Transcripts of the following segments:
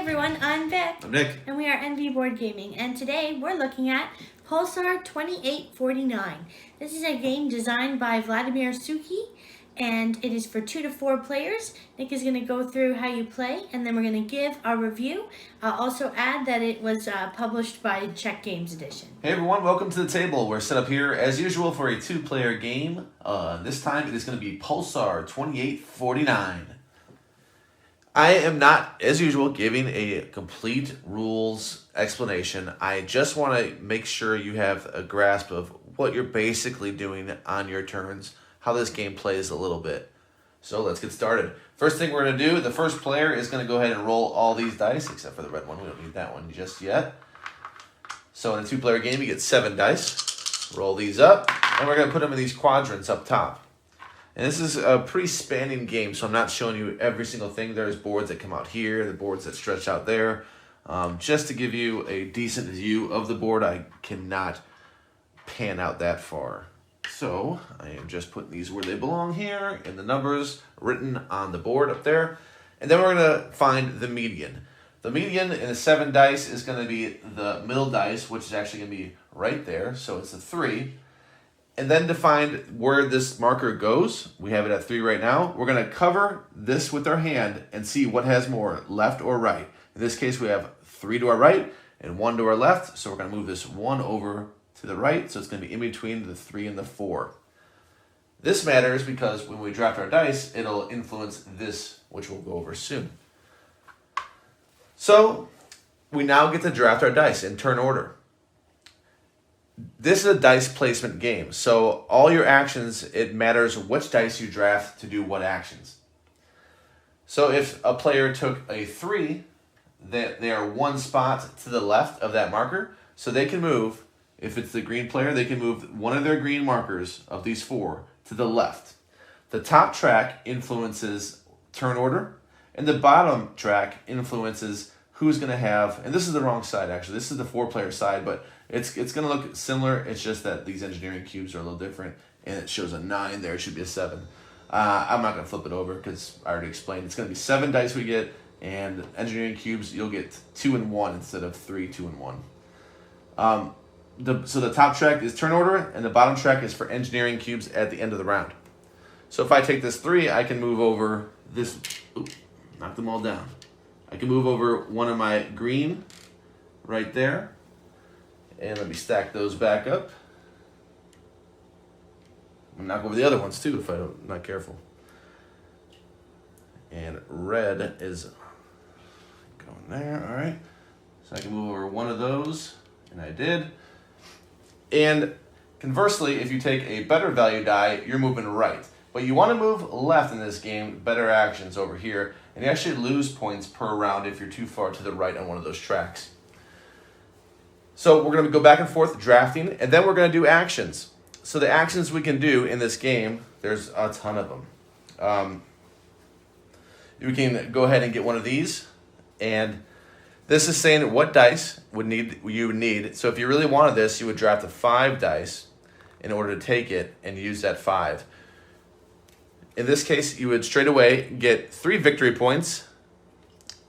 everyone, I'm Vic. I'm Nick. And we are NV Board Gaming. And today we're looking at Pulsar 2849. This is a game designed by Vladimir Suki, and it is for 2 to 4 players. Nick is going to go through how you play, and then we're going to give our review. I'll also add that it was published by Czech Games Edition. Hey everyone, welcome to the table. We're set up here as usual for a 2-player game. This time it is going to be Pulsar 2849. I am not, as usual, giving a complete rules explanation. I just want to make sure you have a grasp of what you're basically doing on your turns, how this game plays a little bit. So let's get started. First thing we're going to do, the first player is going to go ahead and roll all these dice, except for the red one. We don't need that one just yet. So in a 2-player game, you get 7 dice. Roll these up, and we're going to put them in these quadrants up top. And this is a pretty spanning game, so I'm not showing you every single thing. There's boards that come out here, the boards that stretch out there. Just to give you a decent view of the board, I cannot pan out that far. So I am just putting these where they belong here, and the numbers written on the board up there. And then we're going to find the median. The median in the 7 dice is going to be the middle dice, which is actually going to be right there. So it's a 3. And then to find where this marker goes, we have it at 3 right now. We're going to cover this with our hand and see what has more, left or right. In this case, we have 3 to our right and 1 to our left. So we're going to move this 1 over to the right. So it's going to be in between the 3 and the 4. This matters because when we draft our dice, it'll influence this, which we'll go over soon. So we now get to draft our dice in turn order. This is a dice placement game, so all your actions, it matters which dice you draft to do what actions. So if a player took a 3, they are 1 spot to the left of that marker, so they can move, if it's the green player, they can move one of their green markers of these 4 to the left. The top track influences turn order, and the bottom track influences who's going to have, and this is the wrong side actually, this is the 4-player side, but it's going to look similar. It's just that these engineering cubes are a little different, and it shows a 9 there. It should be a 7. I'm not going to flip it over because I already explained. It's going to be 7 dice we get, and engineering cubes, you'll get 2 and 1 instead of 3, 2 and 1. So the top track is turn order, and the bottom track is for engineering cubes at the end of the round. So if I take this 3, I can move over this, knock them all down. I can move over one of my green right there. And let me stack those back up. I'm knock over the other ones too if I'm not careful. And red is going there, all right. So I can move over one of those, and I did. And conversely, if you take a better value die, you're moving right. But you want to move left in this game, better actions over here, and you actually lose points per round if you're too far to the right on one of those tracks. So we're going to go back and forth drafting, and then we're going to do actions. So the actions we can do in this game, there's a ton of them. You can go ahead and get one of these, and this is saying what dice you would need. So if you really wanted this, you would draft a 5 dice in order to take it and use that 5. In this case, you would straight away get 3 victory points,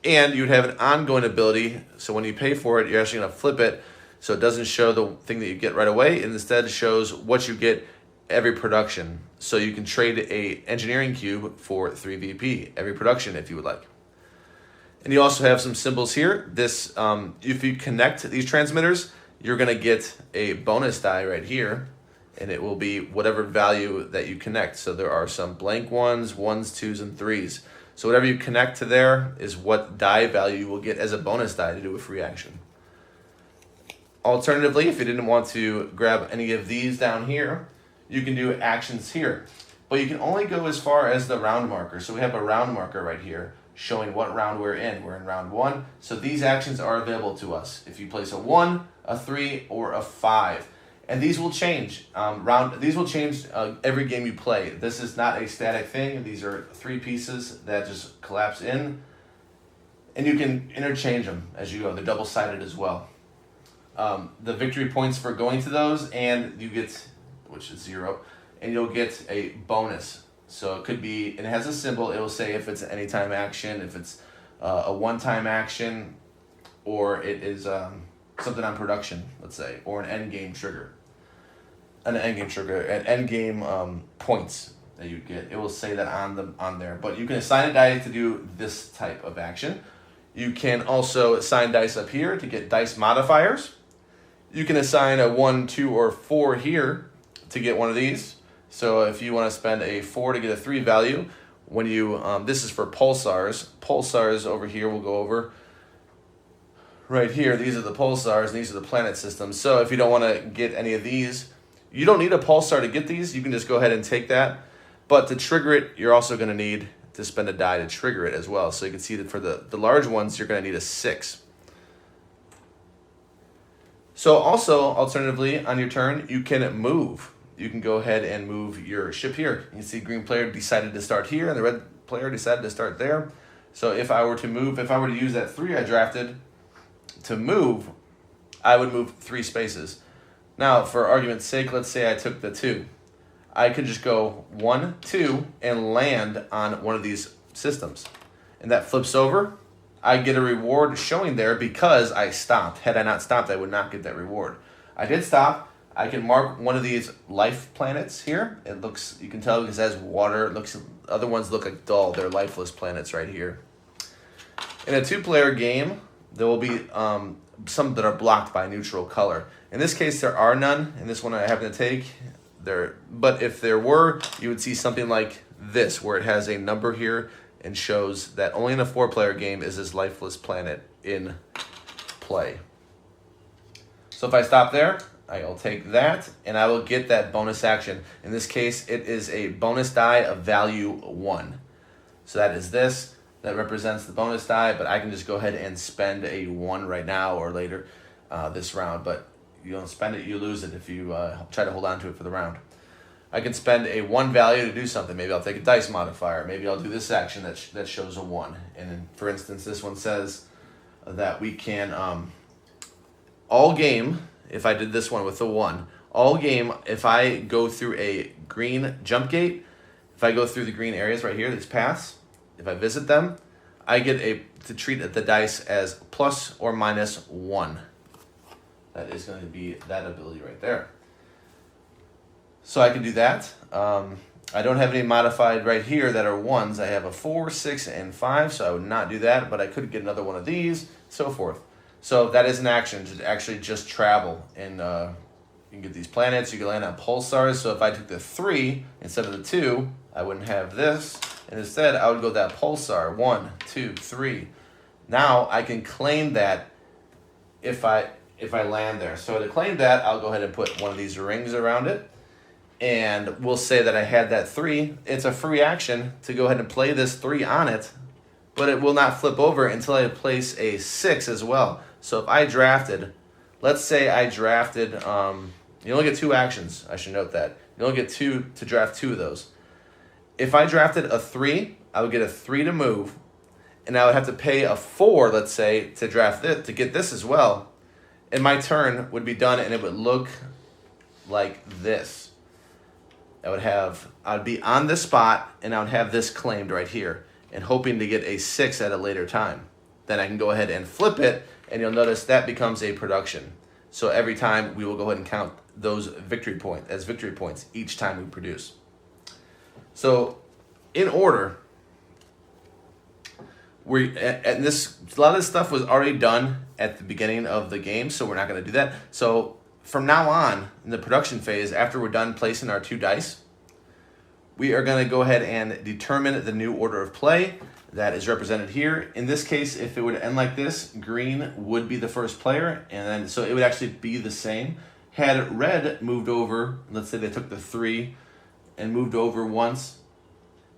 and you would have an ongoing ability. So when you pay for it, you're actually going to flip it so it doesn't show the thing that you get right away. It instead shows what you get every production. So you can trade a engineering cube for 3 VP every production if you would like. And you also have some symbols here. This, if you connect these transmitters, you're going to get a bonus die right here, and it will be whatever value that you connect. So there are some blank 1s, 2s, and 3s. So whatever you connect to there is what die value you will get as a bonus die to do a free action. Alternatively, if you didn't want to grab any of these down here, you can do actions here. But you can only go as far as the round marker. So we have a round marker right here showing what round we're in. We're in round 1. So these actions are available to us. If you place a 1, a 3, or a 5. And these will change. These will change every game you play. This is not a static thing. These are 3 pieces that just collapse in, and you can interchange them as you go. They're double-sided as well. The victory points for going to those, and you get, which is 0, and you'll get a bonus. So it could be, and it has a symbol. It will say if it's an anytime action, if it's a one-time action, or it is something on production, let's say, or an end game trigger. An end game points that you get. It will say that on there. But you can assign a die to do this type of action. You can also assign dice up here to get dice modifiers. You can assign a 1, 2, or 4 here to get one of these. So if you want to spend a 4 to get a 3 value, when you this is for pulsars. Pulsars over here we'll go over. Right here, these are the pulsars, and these are the planet systems. So if you don't want to get any of these, you don't need a pulsar to get these. You can just go ahead and take that. But to trigger it, you're also going to need to spend a die to trigger it as well. So you can see that for the large ones, you're going to need a 6. So also, alternatively, on your turn, you can move. You can go ahead and move your ship here. You can see green player decided to start here, and the red player decided to start there. So if I were to move, if I were to use that 3 I drafted to move, I would move 3 spaces. Now, for argument's sake, let's say I took the 2. I could just go 1, 2, and land on one of these systems. And that flips over. I get a reward showing there because I stopped. Had I not stopped, I would not get that reward. I did stop. I can mark one of these life planets here. It looks, you can tell because it has water. It looks, other ones look like dull. They're lifeless planets right here. In a 2-player game, there will be some that are blocked by a neutral color. In this case, there are none. In this one I happen to take. But if there were, you would see something like this, where it has a number here and shows that only in a 4-player game is this lifeless planet in play. So if I stop there, I will take that, and I will get that bonus action. In this case, it is a bonus die of value 1. So that is this. That represents the bonus die, but I can just go ahead and spend a 1 right now or later this round. But you don't spend it, you lose it if you try to hold on to it for the round. I can spend a 1 value to do something. Maybe I'll take a dice modifier. Maybe I'll do this action that shows a 1. And then, for instance, this one says that we can, all game, if I did this one with the 1, all game, if I go through a green jump gate, if I go through the green areas right here, these paths, if I visit them, I get to treat the dice as plus or minus 1. That is going to be that ability right there. So I can do that. I don't have any modified right here that are 1s. I have a 4, 6, and 5, so I would not do that, but I could get another one of these, so forth. So that is an action to actually just travel. And you can get these planets, you can land on pulsars. So if I took the 3 instead of the 2, I wouldn't have this. And instead, I would go that pulsar, 1, 2, 3. Now I can claim that if I land there. So to claim that, I'll go ahead and put one of these rings around it. And we'll say that I had that 3. It's a free action to go ahead and play this 3 on it, but it will not flip over until I place a 6 as well. So if I drafted, let's say I drafted, you only get 2 actions. I should note that. You only get 2 to draft 2 of those. If I drafted a 3, I would get a 3 to move, and I would have to pay a 4, let's say, to draft it, to get this as well. And my turn would be done, and it would look like this. I'd be on this spot, and I would have this claimed right here, and hoping to get a 6 at a later time. Then I can go ahead and flip it, and you'll notice that becomes a production. So every time we will go ahead and count those victory points each time we produce. So in order, a lot of this stuff was already done at the beginning of the game, so we're not going to do that. So from now on, in the production phase, after we're done placing our 2 dice, we are going to go ahead and determine the new order of play that is represented here. In this case, if it were to end like this, green would be the first player, and then so it would actually be the same. Had red moved over, let's say they took the 3 and moved over once,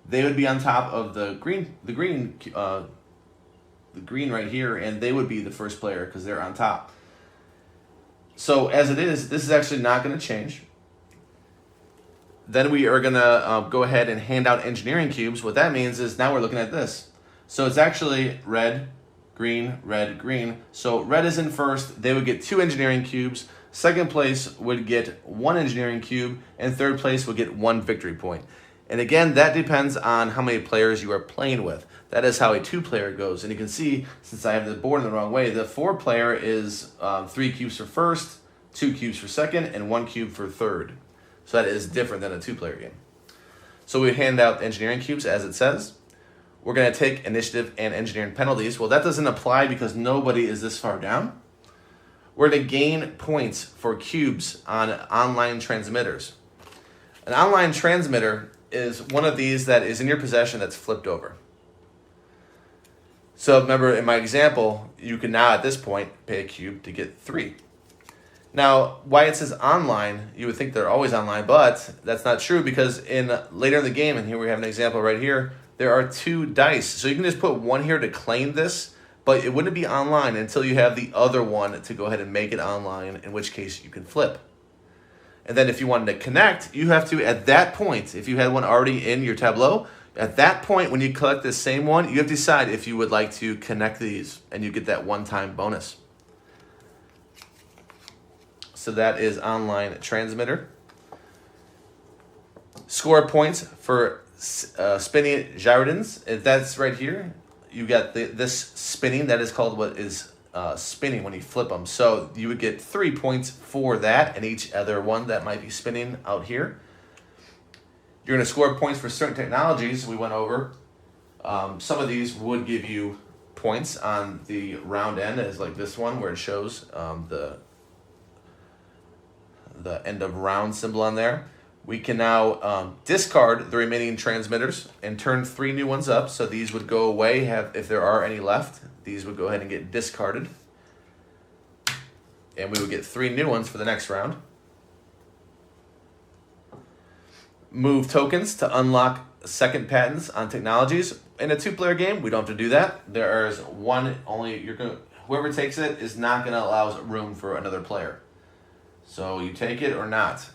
they would be on top of the green right here, and they would be the first player because they're on top. So as it is, this is actually not going to change. Then we are going to go ahead and hand out engineering cubes. What that means is now we're looking at this. So it's actually red, green, red, green. So red is in first. They would get 2 engineering cubes. Second place would get 1 engineering cube. And third place would get 1 victory point. And again, that depends on how many players you are playing with. That is how a 2-player goes. And you can see, since I have the board in the wrong way, the 4-player is 3 cubes for first, 2 cubes for second, and 1 cube for third. So that is different than a 2-player game. So we hand out engineering cubes as it says. We're going to take initiative and engineering penalties. Well, that doesn't apply because nobody is this far down. We're going to gain points for cubes on online transmitters. An online transmitter is one of these that is in your possession that's flipped over. So remember, in my example, you can now at this point pay a cube to get 3. Now, why it says online, you would think they're always online, but that's not true because later in the game, and here we have an example right here, there are 2 dice. So you can just put 1 here to claim this, but it wouldn't be online until you have the other one to go ahead and make it online, in which case you can flip. And then if you wanted to connect, you have to, at that point, if you had one already in your tableau, at that point when you collect the same one, you have to decide if you would like to connect these, and you get that one-time bonus. So that is online transmitter. Score points for spinning gyrodons. If that's right here, you got this spinning. That is called what is spinning when you flip them. So you would get 3 points for that and each other one that might be spinning out here. You're going to score points for certain technologies we went over. Some of these would give you points on the round end, as like this one where it shows the end of round symbol on there. We can now discard the remaining transmitters and turn 3 new ones up. So these would go away. If there are any left, these would go ahead and get discarded. And we would get 3 new ones for the next round. Move tokens to unlock second patents on technologies. In a 2-player game, we don't have to do that. There is one only. Whoever takes it is not going to allow room for another player. So you take it or not.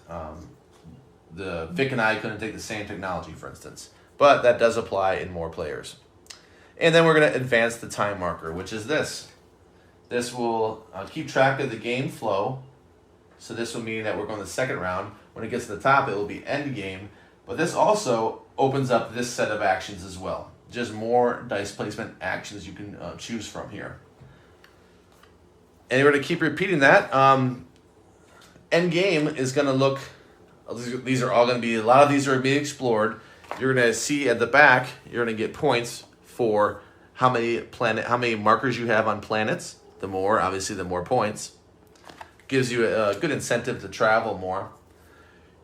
Vic and I couldn't take the same technology, for instance. But that does apply in more players. And then we're going to advance the time marker, which is this. This will keep track of the game flow. So this will mean that we're going to the second round. When it gets to the top, it will be end game. But this also opens up this set of actions as well. Just more dice placement actions you can choose from here. And we're going to keep repeating that. End game is going to look... These are all going to be, a lot of these are going to be explored. You're going to see at the back, you're going to get points for how many markers you have on planets. The more, obviously, the more points. Gives you a good incentive to travel more.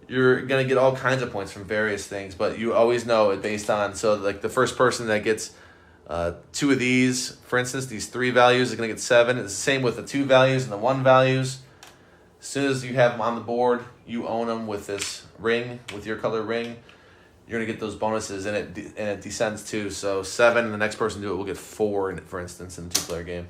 You're going to get all kinds of points from various things, but you always know it based on, so like the first person that gets 2 of these, for instance, these 3 values is going to get 7. It's the same with the 2 values and the 1 values. As soon as you have them on the board, you own them with this ring, with your color ring. You're going to get those bonuses, and it descends too. So 7, and the next person to do it will get 4, for instance, in a 2-player game.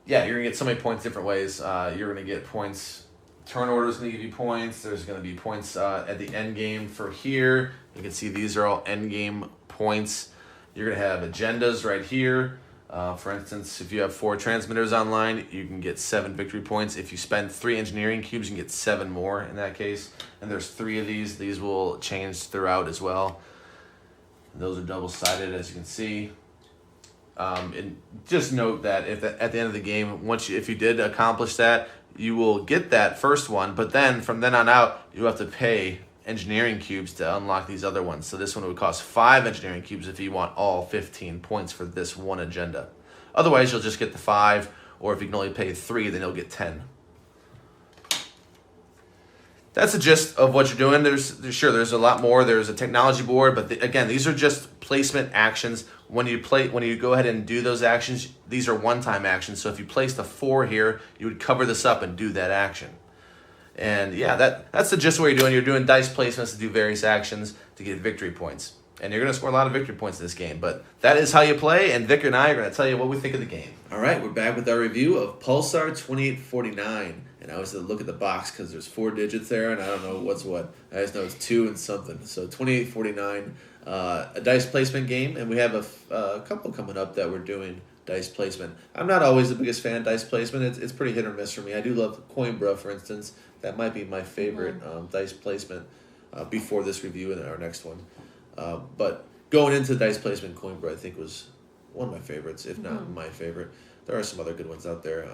You're going to get so many points different ways. You're going to get points. Turn order is going to give you points. There's going to be points at the end game for here. You can see these are all end game points. You're going to have agendas right here. For instance, if you have 4 transmitters online, you can get 7 victory points. If you spend 3 engineering cubes, you can get 7 more in that case. And there's 3 of these. These will change throughout as well. Those are double-sided, as you can see. And just note that at the end of the game, if you did accomplish that, you will get that first one. But then from then on out, you have to pay engineering cubes to unlock these other ones. So this one would cost 5 engineering cubes if you want all 15 points for this one agenda. Otherwise, you'll just get the 5, or if you can only pay 3, then you'll get 10. That's the gist of what you're doing. There's a lot more. There's a technology board, but again, these are just placement actions. When you go ahead and do those actions, these are one-time actions. So if you placed a 4 here, you would cover this up and do that action. And yeah, that's the gist of what you're doing. You're doing dice placements to do various actions to get victory points. And you're going to score a lot of victory points in this game. But that is how you play, and Vic and I are going to tell you what we think of the game. All right, we're back with our review of Pulsar 2849. And I always look at the box because there's 4 digits there, and I don't know what's what. I just know it's 2 and something. So 2849, a dice placement game, and we have a couple coming up that we're doing dice placement. I'm not always the biggest fan of dice placement. It's pretty hit or miss for me. I do love Coimbra, for instance. That might be my favorite dice placement before this review and our next one. But going into dice placement, Coinbro I think was one of my favorites, if not my favorite. There are some other good ones out there.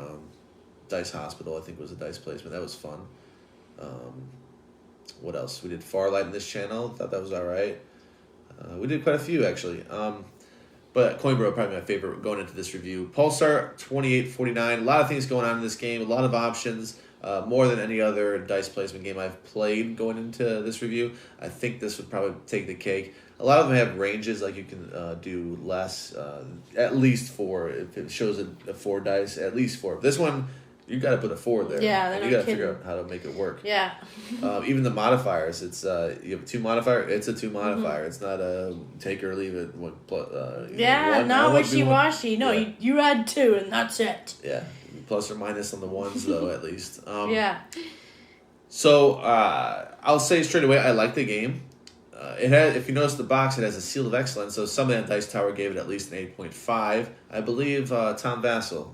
Dice Hospital I think was a dice placement. That was fun. What else? We did Farlight in this channel. Thought that was all right. We did quite a few actually. But Coinbro probably my favorite going into this review. Pulsar 2849. A lot of things going on in this game. A lot of options. More than any other dice placement game I've played going into this review. I think this would probably take the cake. A lot of them have ranges, like you can do less, at least 4. If it shows a 4 dice, at least 4. This one, you got to put a 4 there. Yeah, and you got to figure out how to make it work. Yeah. Even the modifiers, it's you have a 2 modifier. It's a 2 modifier. It's not a take or leave it. Not wishy-washy. No, yeah. you add 2 and that's it. Yeah, plus or minus on the ones though, at least. Yeah. So I'll say straight away, I like the game. It has, if you notice the box, it has a seal of excellence. So somebody at Dice Tower gave it at least an 8.5. I believe Tom Vassell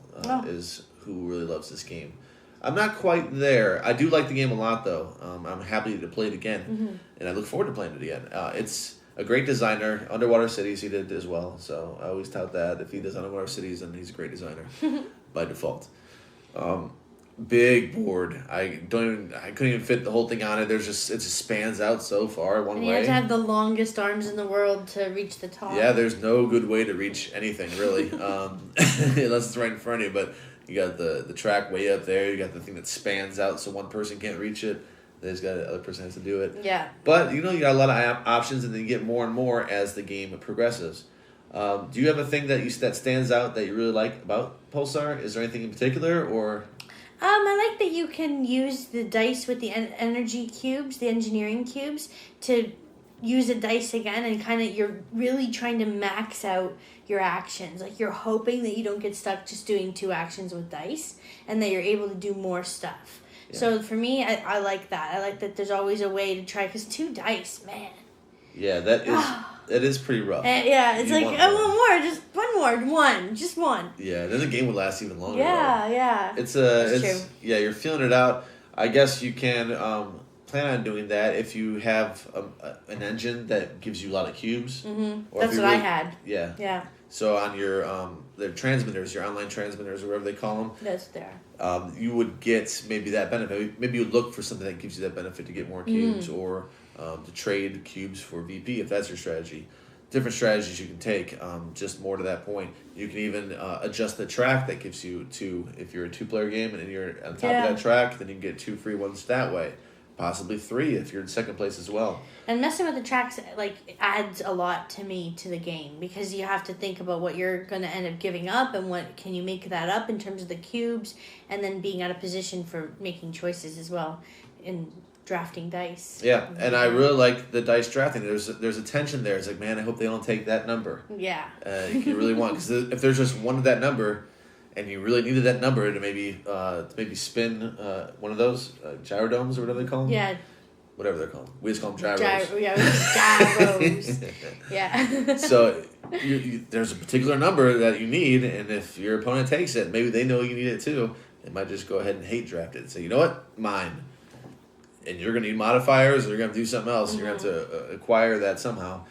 is who really loves this game. I'm not quite there. I do like the game a lot, though. I'm happy to play it again, and I look forward to playing it again. It's a great designer. Underwater Cities he did as well, so I always tout that. If he does Underwater Cities, then he's a great designer by default. Big board. I couldn't even fit the whole thing on it. It just spans out so far one and way. you have to have the longest arms in the world to reach the top. Yeah, there's no good way to reach anything really, unless it's right in front of you. But you got the track way up there. You got the thing that spans out so one person can't reach it. There's got the other person has to do it. Yeah. But you got a lot of options, and then you get more and more as the game progresses. Do you have a thing that stands out that you really like about Pulsar? Is there anything in particular, or? I like that you can use the dice with the energy cubes, the engineering cubes, to use a dice again, and kind of you're really trying to max out your actions. Like you're hoping that you don't get stuck just doing 2 actions with dice, and that you're able to do more stuff. Yeah. So for me, I like that. I like that there's always a way to try, because 2 dice, man. Yeah, that is pretty rough. Yeah, it's like, I want more, just one. Yeah, then the game would last even longer. Yeah, though. Yeah. It's true. Yeah, you're feeling it out. I guess you can plan on doing that if you have an engine that gives you a lot of cubes. Mm-hmm. That's what I had. Yeah. Yeah. So on your their transmitters, your online transmitters, or whatever they call them. That's there. You would get maybe that benefit. Maybe you would look for something that gives you that benefit to get more cubes, or to trade cubes for VP if that's your strategy. Different strategies you can take. Just more to that point, you can even adjust the track that gives you 2. If you're a 2-player game and you're on top of that track, then you can get 2 free ones that way. Possibly 3 if you're in second place as well. And messing with the tracks adds a lot to me to the game, because you have to think about what you're going to end up giving up, and what can you make that up in terms of the cubes, and then being out of position for making choices as well in drafting dice. Yeah, and I really like the dice drafting. There's a tension there. It's like, man, I hope they don't take that number. Yeah. You really want, because if there's just one of that number, and you really needed that number to maybe spin one of those gyrodomes or whatever they call them. Yeah. Whatever they're called. We just call them gyros. Gyros. Yeah. So there's a particular number that you need, and if your opponent takes it, maybe they know you need it too. They might just go ahead and hate draft it and say, you know what, mine. And you're going to need modifiers, or you're going to do something else. You're going to have to acquire that somehow.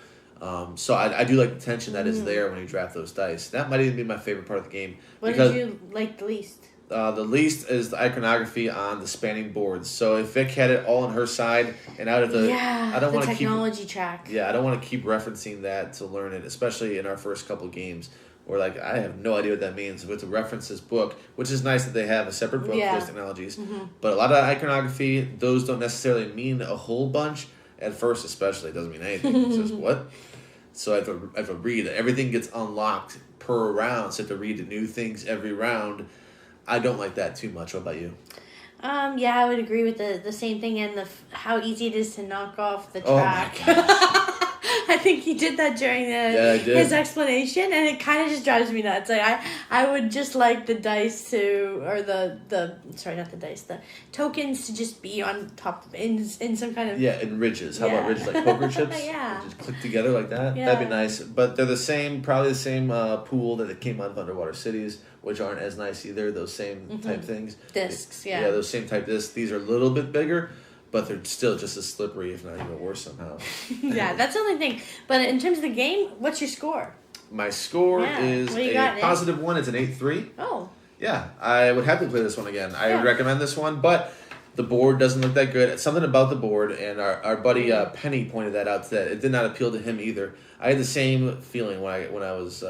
So I do like the tension that is there when you draft those dice. That might even be my favorite part of the game. What did you like the least? The least is the iconography on the spanning boards. So if Vic had it all on her side, and out of I don't want to technology track. Yeah, I don't want to keep referencing that to learn it, especially in our first couple games. Where I have no idea what that means. We have to reference this book, which is nice that they have a separate book for those technologies. Mm-hmm. But a lot of iconography, those don't necessarily mean a whole bunch. At first, especially, it doesn't mean anything. It says what? So I have to read it. Everything gets unlocked per round, so I have to read new things every round. I don't like that too much. What about you? Yeah, I would agree with the same thing, and how easy it is to knock off the Oh track. my gosh. I think he did that during his explanation, and it kind of just drives me nuts. Like I would just like the dice to, or the tokens to just be on top in some kind of in ridges. How about ridges like poker chips? Yeah, just click together like that. Yeah. That'd be nice. But they're probably the same pool that came out of Underwater Cities, which aren't as nice either. Those same type things. Discs, Yeah, those same type discs. These are a little bit bigger. but they're still just as slippery, if not even worse somehow. Yeah, that's the only thing. But in terms of the game, what's your score? My score is What do you a got, Nick? positive 1. It's an 8-3. Oh. Yeah, I would happily play this one again. I Yeah. would recommend this one, but the board doesn't look that good. It's something about the board, and our buddy Penny pointed that out, that it did not appeal to him either. I had the same feeling when I was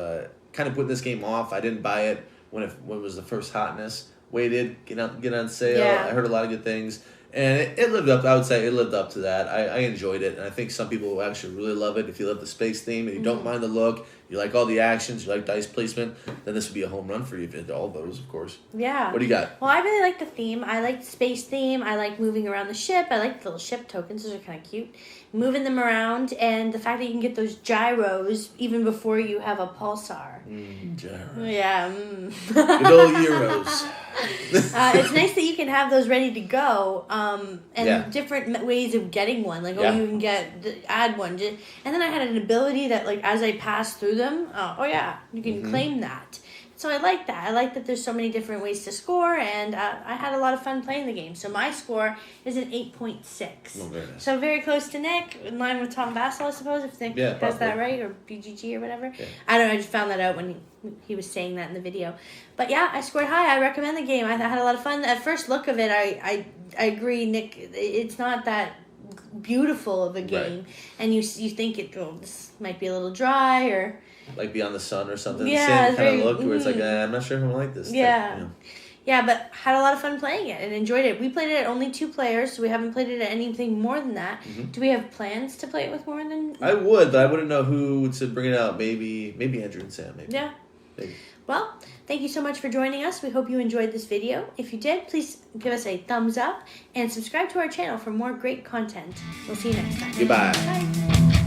kind of putting this game off. I didn't buy it when it was the first hotness. Waited, get on sale. Yeah. I heard a lot of good things. And it lived up. I would say it lived up to that. I enjoyed it, and I think some people will actually really love it. If you love the space theme and you don't mind the look, you like all the actions, you like dice placement, then this would be a home run for you if you did all those, of course. Yeah. What do you got? Well, I really like the theme. I like the space theme. I like moving around the ship. I like the little ship tokens. Those are kind of cute. Moving them around, and the fact that you can get those gyros even before you have a pulsar. Gyros. Yeah. Good old Euros. It's nice that you can have those ready to go, and Yeah. different ways of getting one. Like, Yeah. you can add one, and then I had an ability that, like, as I pass through them, you can claim that. So I like that. I like that there's so many different ways to score, and I had a lot of fun playing the game. So my score is an 8.6. Oh, very nice. So very close to Nick, in line with Tom Bassel, I suppose, if Nick Yeah, has that probably. right, or BGG or whatever. Yeah. I don't know, I just found that out when he was saying that in the video. But yeah, I scored high. I recommend the game. I had a lot of fun. At first look of it, I agree, Nick, it's not that beautiful of a game. Right. And you think this might be a little dry, or... Like Beyond the Sun or something. Yeah, The same kind very- of look where it's like, I'm not sure if I'm like this. Yeah. Type, Yeah, but had a lot of fun playing it and enjoyed it. We played it at only 2 players, so we haven't played it at anything more than that. Do we have plans to play it with more than... I would, but I wouldn't know who to bring it out. Maybe Andrew and Sam. Maybe. Yeah. Maybe. Well, thank you so much for joining us. We hope you enjoyed this video. If you did, please give us a thumbs up and subscribe to our channel for more great content. We'll see you next time. Goodbye. Bye.